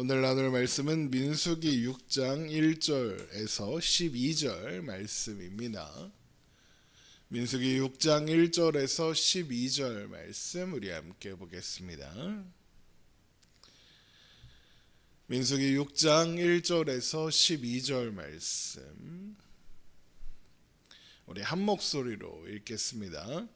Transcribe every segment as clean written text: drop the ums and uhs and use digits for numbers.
오늘 나눌 말씀은 민수기 6장 1절에서 12절 말씀입니다. 민수기 6장 1절에서 12절 말씀 우리 함께 보겠습니다. 민수기 6장 1절에서 12절 말씀 우리 한 목소리로 읽겠습니다.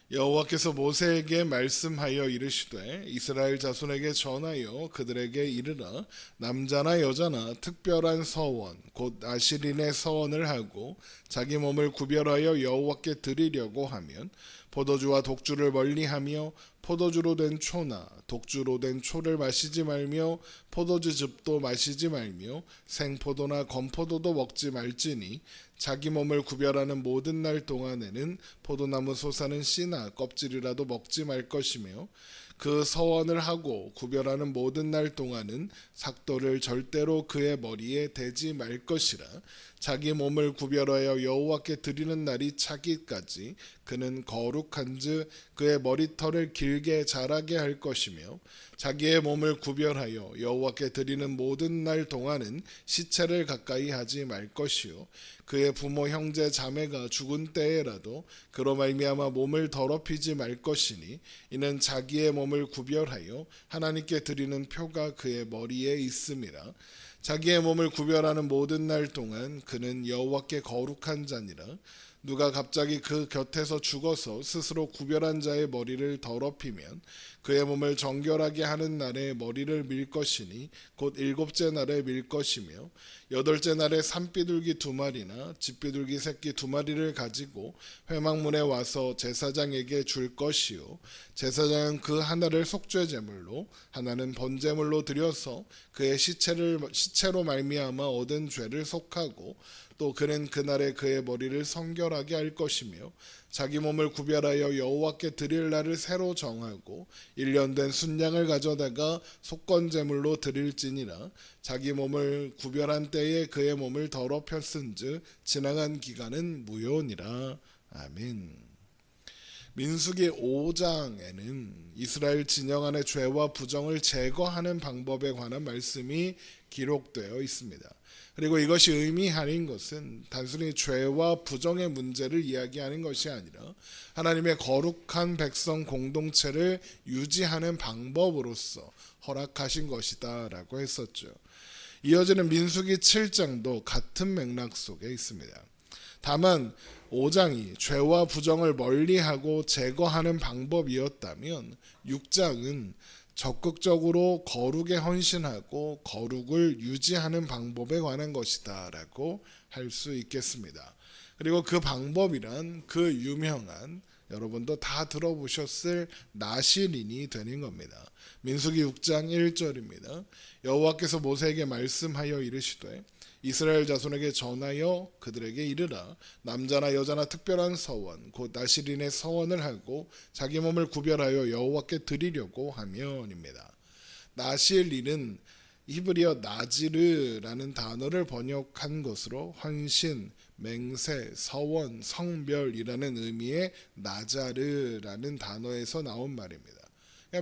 여호와께서 모세에게 말씀하여 이르시되 이스라엘 자손에게 전하여 그들에게 이르라. 남자나 여자나 특별한 서원 곧 아시린의 서원을 하고 자기 몸을 구별하여 여호와께 드리려고 하면 포도주와 독주를 멀리하며 포도주로 된 초나 독주로 된 초를 마시지 말며 포도주즙도 마시지 말며 생포도나 건포도도 먹지 말지니 자기 몸을 구별하는 모든 날 동안에는 포도나무 솟아는 씨나 껍질이라도 먹지 말 것이며 그 서원을 하고 구별하는 모든 날 동안은 삭도를 절대로 그의 머리에 대지 말 것이라. 자기 몸을 구별하여 여호와께 드리는 날이 차기까지 그는 거룩한즉 그의 머리털을 길게 자라게 할 것이며 자기의 몸을 구별하여 여호와께 드리는 모든 날 동안은 시체를 가까이 하지 말 것이요 그의 부모 형제 자매가 죽은 때에라도 그로 말미암아 몸을 더럽히지 말 것이니 이는 자기의 몸을 구별하여 하나님께 드리는 표가 그의 머리에 있음이라. 자기의 몸을 구별하는 모든 날 동안 그는 여호와께 거룩한 자니라. 누가 갑자기 그 곁에서 죽어서 스스로 구별한 자의 머리를 더럽히면 그의 몸을 정결하게 하는 날에 머리를 밀 것이니 곧 일곱째 날에 밀 것이며 여덟째 날에 산비둘기 2마리나 집비둘기 새끼 2마리를 가지고 회막문에 와서 제사장에게 줄 것이요 제사장은 그 하나를 속죄 제물로 하나는 번제물로 드려서 그의 시체로 말미암아 얻은 죄를 속하고 또 그는 그날에 그의 머리를 성결하게 할 것이며 자기 몸을 구별하여 여호와께 드릴 날을 새로 정하고 1년 된 순양을 가져다가 속건제물로 드릴지니라. 자기 몸을 구별한 때에 그의 몸을 더럽혔은즉 지나간 기간은 무효니라. 아멘. 민수기 5장에는 이스라엘 진영 안의 죄와 부정을 제거하는 방법에 관한 말씀이 기록되어 있습니다. 그리고 이것이 의미하는 것은 단순히 죄와 부정의 문제를 이야기하는 것이 아니라 하나님의 거룩한 백성 공동체를 유지하는 방법으로서 허락하신 것이다 라고 했었죠. 이어지는 민수기 7장도 같은 맥락 속에 있습니다. 다만 5장이 죄와 부정을 멀리하고 제거하는 방법이었다면 6장은 적극적으로 거룩에 헌신하고 거룩을 유지하는 방법에 관한 것이다 라고 할 수 있겠습니다. 그리고 그 방법이란 그 유명한 여러분도 다 들어보셨을 나실인이 되는 겁니다. 민수기 6장 1절입니다. 여호와께서 모세에게 말씀하여 이르시되 이스라엘 자손에게 전하여 그들에게 이르라. 남자나 여자나 특별한 서원 곧 나실인의 서원을 하고 자기 몸을 구별하여 여호와께 드리려고 하면입니다. 나실인은 히브리어 나지르라는 단어를 번역한 것으로 헌신, 맹세, 서원, 성별이라는 의미의 나자르라는 단어에서 나온 말입니다.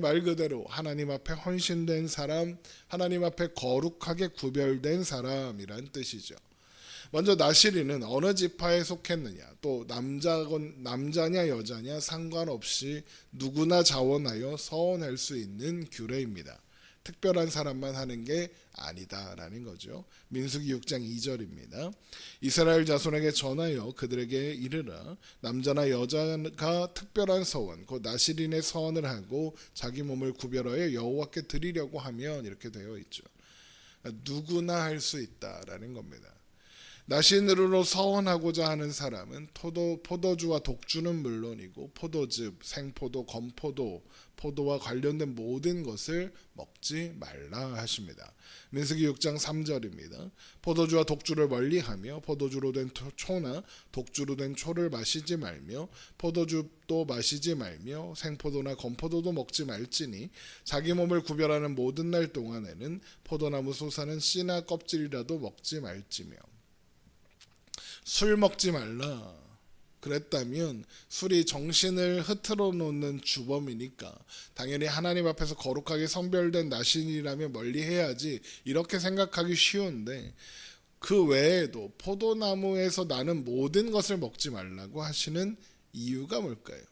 말 그대로 하나님 앞에 헌신된 사람, 하나님 앞에 거룩하게 구별된 사람이란 뜻이죠. 먼저 나실인은 어느 지파에 속했느냐, 또 남자냐 여자냐 상관없이 누구나 자원하여 서원할 수 있는 규례입니다. 특별한 사람만 하는 게 아니다라는 거죠. 민수기 6장 2절입니다. 이스라엘 자손에게 전하여 그들에게 이르라. 남자나 여자가 특별한 서원 곧 나실인의 서원을 하고 자기 몸을 구별하여 여호와께 드리려고 하면 이렇게 되어 있죠. 누구나 할 수 있다라는 겁니다. 나신으로 서원하고자 하는 사람은 포도주와 독주는 물론이고 포도즙, 생포도, 건포도, 포도와 관련된 모든 것을 먹지 말라 하십니다. 민수기 6장 3절입니다. 포도주와 독주를 멀리하며 포도주로 된 초나 독주로 된 초를 마시지 말며 포도즙도 마시지 말며 생포도나 건포도도 먹지 말지니 자기 몸을 구별하는 모든 날 동안에는 포도나무 솟아는 씨나 껍질이라도 먹지 말지며 술 먹지 말라. 그랬다면 술이 정신을 흐트러 놓는 주범이니까 당연히 하나님 앞에서 거룩하게 성별된 나신이라면 멀리해야지 이렇게 생각하기 쉬운데, 그 외에도 포도나무에서 나는 모든 것을 먹지 말라고 하시는 이유가 뭘까요?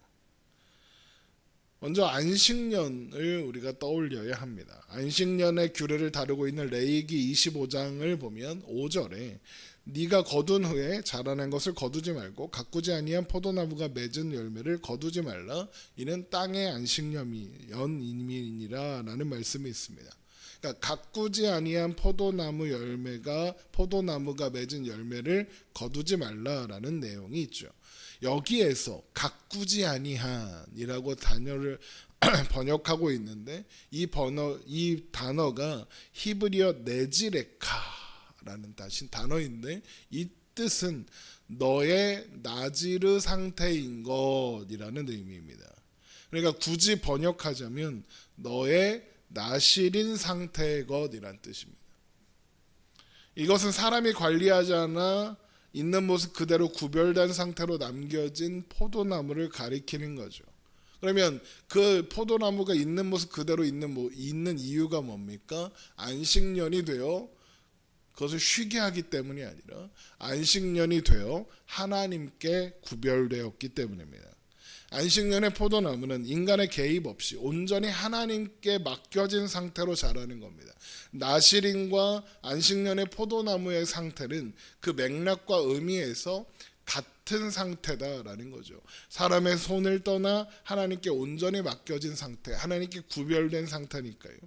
먼저 안식년을 우리가 떠올려야 합니다. 안식년의 규례를 다루고 있는 레위기 25장을 보면 5절에 네가 거둔 후에 자라난 것을 거두지 말고 가꾸지 아니한 포도나무가 맺은 열매를 거두지 말라. 이는 땅의 안식년이니라 라는 말씀이 있습니다. 그러니까 가꾸지 아니한 포도나무가 맺은 열매를 거두지 말라라는 내용이 있죠. 여기에서 가꾸지 아니한이라고 단어를 번역하고 있는데 이 단어가 히브리어 네지레카라는 단어인데 이 뜻은 너의 나지르 상태인 것이라는 의미입니다. 그러니까 굳이 번역하자면 너의 나실인 상태의 것이란 뜻입니다. 이것은 사람이 관리하지 않아 있는 모습 그대로 구별된 상태로 남겨진 포도나무를 가리키는 거죠. 그러면 그 포도나무가 있는 모습 그대로 있는 이유가 뭡니까? 안식년이 되어 그것을 쉬게 하기 때문이 아니라 안식년이 되어 하나님께 구별되었기 때문입니다. 안식년의 포도나무는 인간의 개입 없이 온전히 하나님께 맡겨진 상태로 자라는 겁니다. 나실인과 안식년의 포도나무의 상태는 그 맥락과 의미에서 같은 상태다라는 거죠. 사람의 손을 떠나 하나님께 온전히 맡겨진 상태, 하나님께 구별된 상태니까요.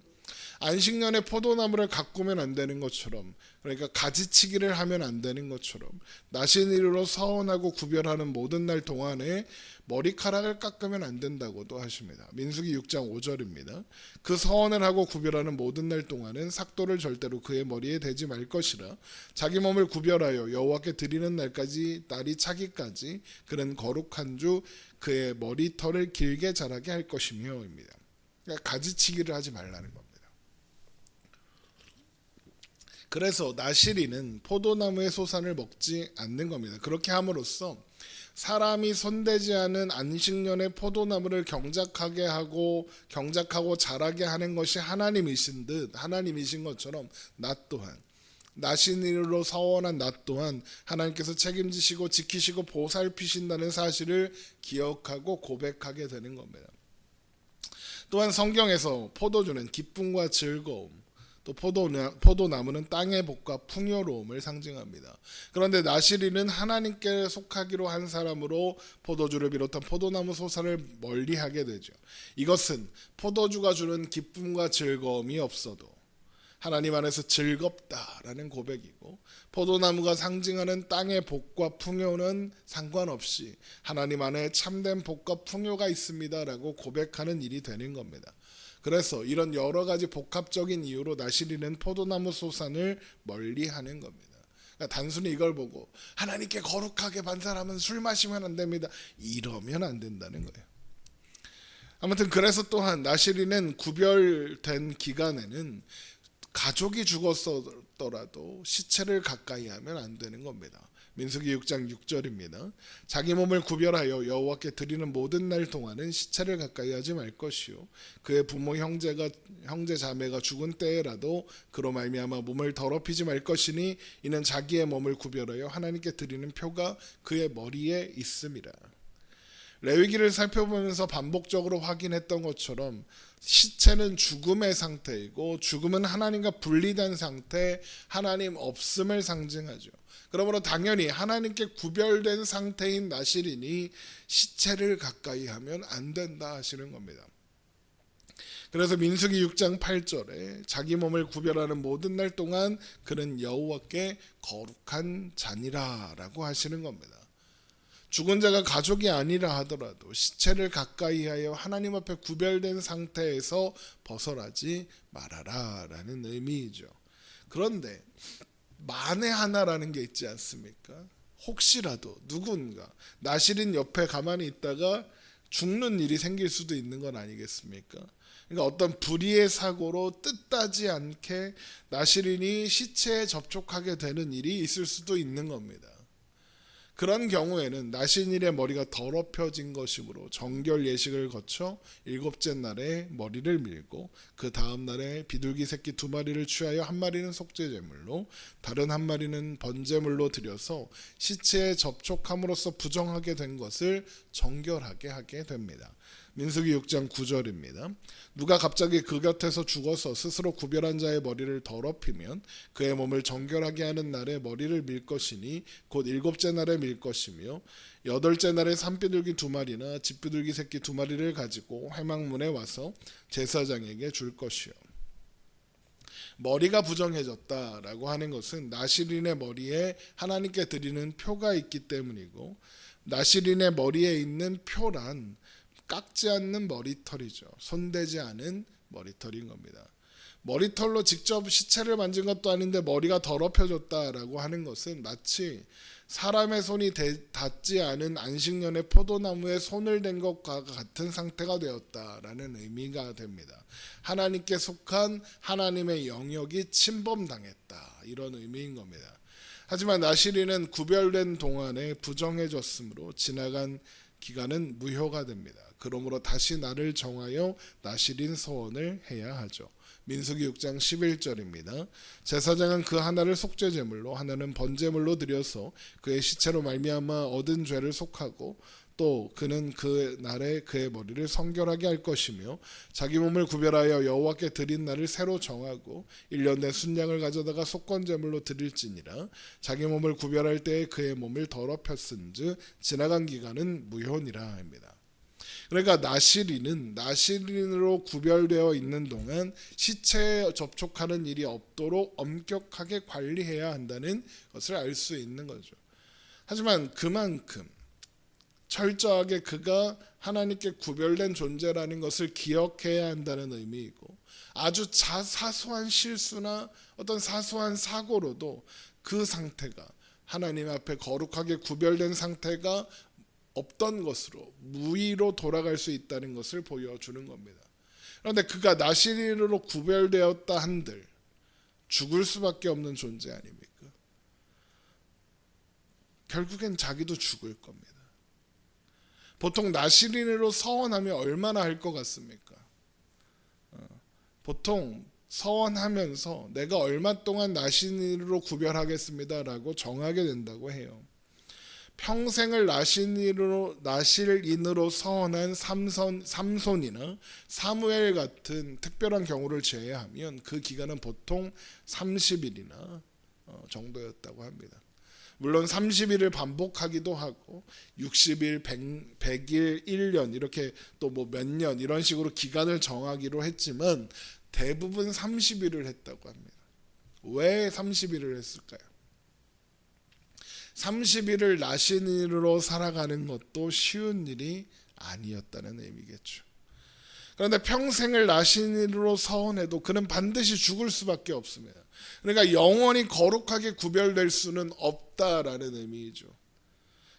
안식년의 포도나무를 가꾸면 안 되는 것처럼, 그러니까 가지치기를 하면 안 되는 것처럼 나신일로 서원하고 구별하는 모든 날 동안에 머리카락을 깎으면 안 된다고도 하십니다. 민수기 6장 5절입니다. 그 서원을 하고 구별하는 모든 날 동안은 삭도를 절대로 그의 머리에 대지 말 것이라. 자기 몸을 구별하여 여호와께 드리는 날이 차기까지 그는 거룩한 주 그의 머리털을 길게 자라게 할 것이며입니다. 그러니까 가지치기를 하지 말라는 겁니다. 그래서 나실이는 포도나무의 소산을 먹지 않는 겁니다. 그렇게 함으로써 사람이 손대지 않은 안식년의 포도나무를 경작하고 자라게 하는 것이 하나님이신 것처럼 나 또한 나신일로 서원한 나 또한 하나님께서 책임지시고 지키시고 보살피신다는 사실을 기억하고 고백하게 되는 겁니다. 또한 성경에서 포도주는 기쁨과 즐거움, 또 포도나무는 땅의 복과 풍요로움을 상징합니다. 그런데 나실이는 하나님께 속하기로 한 사람으로 포도주를 비롯한 포도나무 소산을 멀리하게 되죠. 이것은 포도주가 주는 기쁨과 즐거움이 없어도 하나님 안에서 즐겁다라는 고백이고, 포도나무가 상징하는 땅의 복과 풍요는 상관없이 하나님 안에 참된 복과 풍요가 있습니다라고 고백하는 일이 되는 겁니다. 그래서 이런 여러 가지 복합적인 이유로 나실이는 포도나무 소산을 멀리하는 겁니다. 그러니까 단순히 이걸 보고 하나님께 거룩하게 반사하면 술 마시면 안 됩니다, 이러면 안 된다는 거예요. 아무튼 그래서 또한 나실이는 구별된 기간에는 가족이 죽었더라도 시체를 가까이 하면 안 되는 겁니다. 민수기 6장 6절입니다. 자기 몸을 구별하여 여호와께 드리는 모든 날 동안은 시체를 가까이 하지 말 것이요 그의 부모 형제 자매가 죽은 때에라도 그로 말미암아 몸을 더럽히지 말 것이니 이는 자기의 몸을 구별하여 하나님께 드리는 표가 그의 머리에 있음이라. 레위기를 살펴보면서 반복적으로 확인했던 것처럼 시체는 죽음의 상태이고 죽음은 하나님과 분리된 상태, 하나님 없음을 상징하죠. 그러므로 당연히 하나님께 구별된 상태인 나실이니 시체를 가까이 하면 안 된다 하시는 겁니다. 그래서 민수기 6장 8절에 자기 몸을 구별하는 모든 날 동안 그는 여호와께 거룩한 자니라 라고 하시는 겁니다. 죽은 자가 가족이 아니라 하더라도 시체를 가까이 하여 하나님 앞에 구별된 상태에서 벗어나지 말아라 라는 의미이죠. 그런데 만에 하나라는 게 있지 않습니까? 혹시라도 누군가 나실인 옆에 가만히 있다가 죽는 일이 생길 수도 있는 건 아니겠습니까? 그러니까 어떤 불의의 사고로 뜻하지 않게 나실인이 시체에 접촉하게 되는 일이 있을 수도 있는 겁니다. 그런 경우에는 나신일의 머리가 더럽혀진 것이므로 정결 예식을 거쳐 일곱째 날에 머리를 밀고 그 다음 날에 비둘기 새끼 2마리를 취하여 한 마리는 속죄 제물로 다른 한 마리는 번제물로 드려서 시체에 접촉함으로써 부정하게 된 것을 정결하게 하게 됩니다. 민수기 6장 9절입니다. 누가 갑자기 그 곁에서 죽어서 스스로 구별한 자의 머리를 더럽히면 그의 몸을 정결하게 하는 날에 머리를 밀 것이니 곧 일곱째 날에 밀 것이며 여덟째 날에 산비둘기 2마리나 집비둘기 새끼 2마리를 가지고 회막문에 와서 제사장에게 줄 것이요. 머리가 부정해졌다라고 하는 것은 나실인의 머리에 하나님께 드리는 표가 있기 때문이고, 나실인의 머리에 있는 표란 깎지 않는 머리털이죠. 손대지 않은 머리털인 겁니다. 머리털로 직접 시체를 만진 것도 아닌데 머리가 더럽혀졌다라고 하는 것은 마치 사람의 손이 닿지 않은 안식년의 포도나무에 손을 댄 것과 같은 상태가 되었다라는 의미가 됩니다. 하나님께 속한 하나님의 영역이 침범당했다, 이런 의미인 겁니다. 하지만 나실인은 구별된 동안에 부정해졌으므로 지나간 기간은 무효가 됩니다. 그러므로 다시 날을 정하여 나실인 서원을 해야 하죠. 민수기 6장 11절입니다. 제사장은 그 하나를 속죄 제물로 하나는 번제물로 드려서 그의 시체로 말미암아 얻은 죄를 속하고 또 그는 그 날에 그의 머리를 성결하게 할 것이며 자기 몸을 구별하여 여호와께 드린 날을 새로 정하고 1년 내 순양을 가져다가 속건 제물로 드릴지니라. 자기 몸을 구별할 때에 그의 몸을 더럽혔은즉 지나간 기간은 무효니라 합니다. 그러니까 나실인은 나실인으로 구별되어 있는 동안 시체에 접촉하는 일이 없도록 엄격하게 관리해야 한다는 것을 알 수 있는 거죠. 하지만 그만큼 철저하게 그가 하나님께 구별된 존재라는 것을 기억해야 한다는 의미이고, 아주 사소한 실수나 어떤 사소한 사고로도 그 상태가 하나님 앞에 거룩하게 구별된 상태가 없던 것으로 무의로 돌아갈 수 있다는 것을 보여주는 겁니다. 그런데 그가 나실인으로 구별되었다 한들 죽을 수밖에 없는 존재 아닙니까? 결국엔 자기도 죽을 겁니다. 보통 나실인으로 서원하면 얼마나 할 것 같습니까? 보통 서원하면서 내가 얼마 동안 나실인으로 구별하겠습니다라고 정하게 된다고 해요. 평생을 나실인으로 서원한 삼손이나 사무엘 같은 특별한 경우를 제외하면 그 기간은 보통 30일이나 정도였다고 합니다. 물론 30일을 반복하기도 하고 60일, 100일, 1년 이렇게 또 뭐 몇 년 이런 식으로 기간을 정하기로 했지만 대부분 30일을 했다고 합니다. 왜 30일을 했을까요? 30일을 나신일로 살아가는 것도 쉬운 일이 아니었다는 의미겠죠. 그런데 평생을 나신일로 서원해도 그는 반드시 죽을 수밖에 없습니다. 그러니까 영원히 거룩하게 구별될 수는 없다라는 의미죠.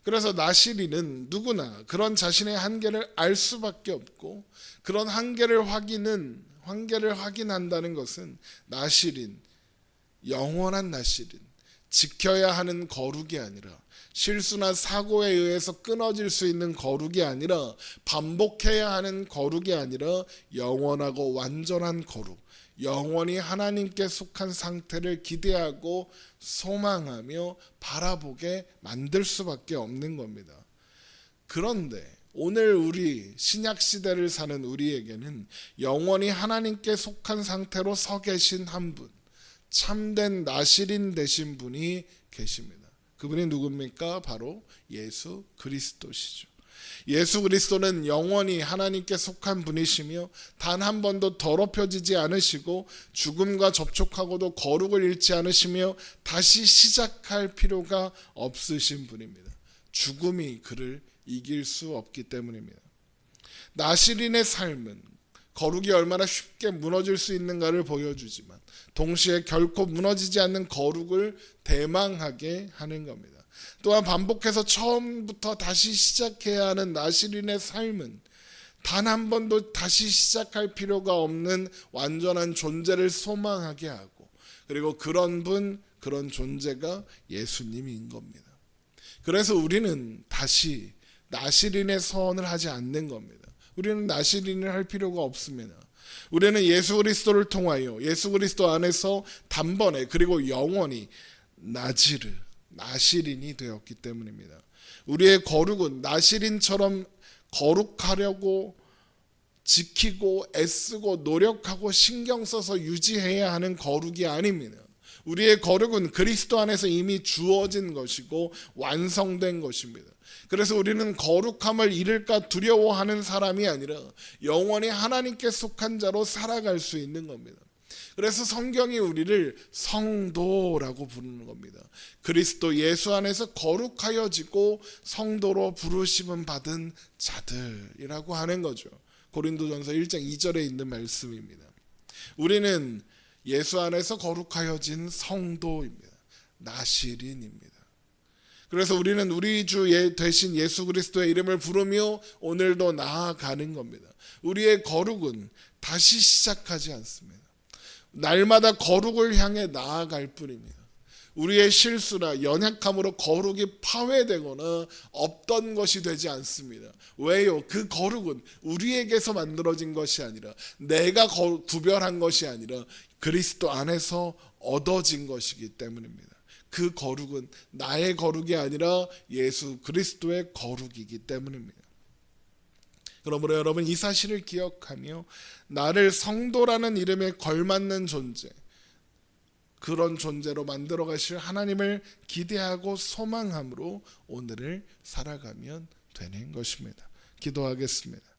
그래서 나실인은 누구나 그런 자신의 한계를 알 수밖에 없고, 그런 한계를 확인한다는 것은 나실인, 영원한 나실인, 지켜야 하는 거룩이 아니라 실수나 사고에 의해서 끊어질 수 있는 거룩이 아니라 반복해야 하는 거룩이 아니라 영원하고 완전한 거룩, 영원히 하나님께 속한 상태를 기대하고 소망하며 바라보게 만들 수밖에 없는 겁니다. 그런데 오늘 우리 신약시대를 사는 우리에게는 영원히 하나님께 속한 상태로 서 계신 한 분, 참된 나실인 되신 분이 계십니다. 그분이 누굽니까? 바로 예수 그리스도시죠. 예수 그리스도는 영원히 하나님께 속한 분이시며 단 한 번도 더럽혀지지 않으시고 죽음과 접촉하고도 거룩을 잃지 않으시며 다시 시작할 필요가 없으신 분입니다. 죽음이 그를 이길 수 없기 때문입니다. 나실인의 삶은 거룩이 얼마나 쉽게 무너질 수 있는가를 보여주지만 동시에 결코 무너지지 않는 거룩을 대망하게 하는 겁니다. 또한 반복해서 처음부터 다시 시작해야 하는 나실인의 삶은 단 한 번도 다시 시작할 필요가 없는 완전한 존재를 소망하게 하고, 그리고 그런 존재가 예수님인 겁니다. 그래서 우리는 다시 나시린의 서원을 하지 않는 겁니다. 우리는 나시린을 할 필요가 없습니다. 우리는 예수 그리스도를 통하여 예수 그리스도 안에서 단번에 그리고 영원히 나시린이 되었기 때문입니다. 우리의 거룩은 나시린처럼 거룩하려고 지키고 애쓰고 노력하고 신경 써서 유지해야 하는 거룩이 아닙니다. 우리의 거룩은 그리스도 안에서 이미 주어진 것이고 완성된 것입니다. 그래서 우리는 거룩함을 잃을까 두려워하는 사람이 아니라 영원히 하나님께 속한 자로 살아갈 수 있는 겁니다. 그래서 성경이 우리를 성도라고 부르는 겁니다. 그리스도 예수 안에서 거룩하여지고 성도로 부르심을 받은 자들이라고 하는 거죠. 고린도전서 1장 2절에 있는 말씀입니다. 우리는 예수 안에서 거룩하여진 성도입니다. 나시린입니다. 그래서 우리는 우리 주 되신 예수 그리스도의 이름을 부르며 오늘도 나아가는 겁니다. 우리의 거룩은 다시 시작하지 않습니다. 날마다 거룩을 향해 나아갈 뿐입니다. 우리의 실수나 연약함으로 거룩이 파괴되거나 없던 것이 되지 않습니다. 왜요? 그 거룩은 우리에게서 만들어진 것이 아니라 내가 구별한 것이 아니라 그리스도 안에서 얻어진 것이기 때문입니다. 그 거룩은 나의 거룩이 아니라 예수 그리스도의 거룩이기 때문입니다. 그러므로 여러분 이 사실을 기억하며 나를 성도라는 이름에 걸맞는 존재, 그런 존재로 만들어 가실 하나님을 기대하고 소망함으로 오늘을 살아가면 되는 것입니다. 기도하겠습니다.